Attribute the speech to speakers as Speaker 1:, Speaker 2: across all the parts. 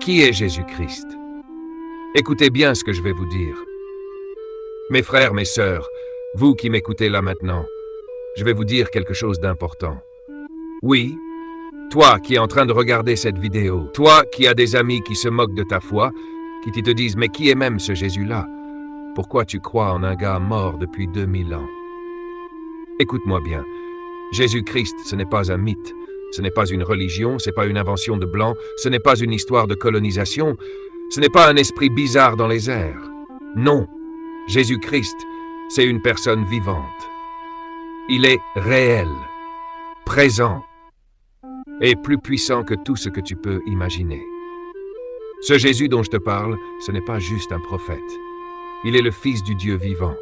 Speaker 1: Qui est Jésus-Christ? Écoutez bien ce que je vais vous dire. Mes frères, mes sœurs, vous qui m'écoutez là maintenant, je vais vous dire quelque chose d'important. Oui, toi qui es en train de regarder cette vidéo, toi qui as des amis qui se moquent de ta foi, qui te disent « Mais qui est même ce Jésus-là? Pourquoi tu crois en un gars mort depuis 2000 ans ?» Écoute-moi bien, Jésus-Christ, ce n'est pas un mythe, ce n'est pas une religion, ce n'est pas une invention de blanc, ce n'est pas une histoire de colonisation, ce n'est pas un esprit bizarre dans les airs. Non, Jésus-Christ, c'est une personne vivante. Il est réel, présent et plus puissant que tout ce que tu peux imaginer. Ce Jésus dont je te parle, ce n'est pas juste un prophète. Il est le Fils du Dieu vivant.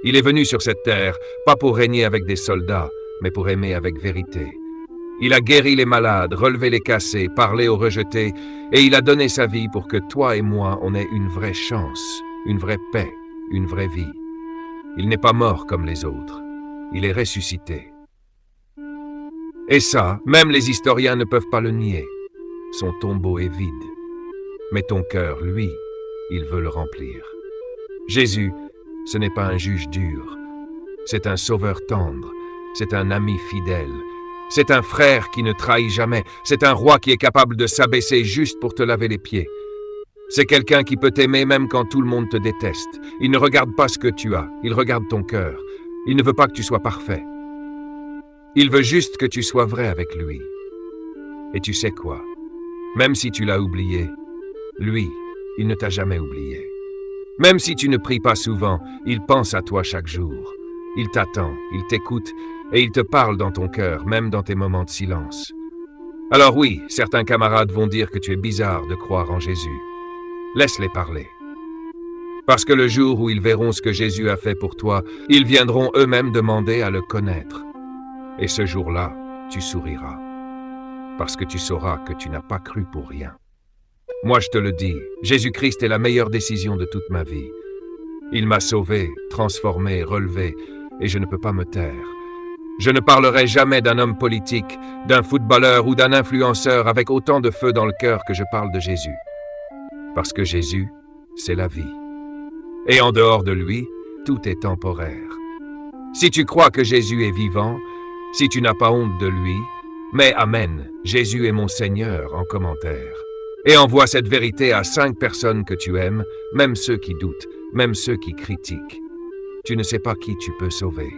Speaker 1: Il est venu sur cette terre, pas pour régner avec des soldats, mais pour aimer avec vérité. Il a guéri les malades, relevé les cassés, parlé aux rejetés, et il a donné sa vie pour que toi et moi, on ait une vraie chance, une vraie paix, une vraie vie. Il n'est pas mort comme les autres. Il est ressuscité. Et ça, même les historiens ne peuvent pas le nier. Son tombeau est vide. Mais ton cœur, lui, il veut le remplir. Jésus, ce n'est pas un juge dur. C'est un sauveur tendre. C'est un ami fidèle. C'est un frère qui ne trahit jamais. C'est un roi qui est capable de s'abaisser juste pour te laver les pieds. C'est quelqu'un qui peut t'aimer même quand tout le monde te déteste. Il ne regarde pas ce que tu as. Il regarde ton cœur. Il ne veut pas que tu sois parfait. Il veut juste que tu sois vrai avec lui. Et tu sais quoi? Même si tu l'as oublié, lui, il ne t'a jamais oublié. Même si tu ne pries pas souvent, il pense à toi chaque jour. Il t'attend, il t'écoute et il te parle dans ton cœur, même dans tes moments de silence. Alors oui, certains camarades vont dire que tu es bizarre de croire en Jésus. Laisse-les parler. Parce que le jour où ils verront ce que Jésus a fait pour toi, ils viendront eux-mêmes demander à le connaître. Et ce jour-là, tu souriras. Parce que tu sauras que tu n'as pas cru pour rien. Moi, je te le dis, Jésus-Christ est la meilleure décision de toute ma vie. Il m'a sauvé, transformé, relevé, et je ne peux pas me taire. Je ne parlerai jamais d'un homme politique, d'un footballeur ou d'un influenceur avec autant de feu dans le cœur que je parle de Jésus. Parce que Jésus, c'est la vie. Et en dehors de lui, tout est temporaire. Si tu crois que Jésus est vivant, si tu n'as pas honte de lui, mets Amen, Jésus est mon Seigneur en commentaire. Et envoie cette vérité à 5 personnes que tu aimes, même ceux qui doutent, même ceux qui critiquent. Tu ne sais pas qui tu peux sauver.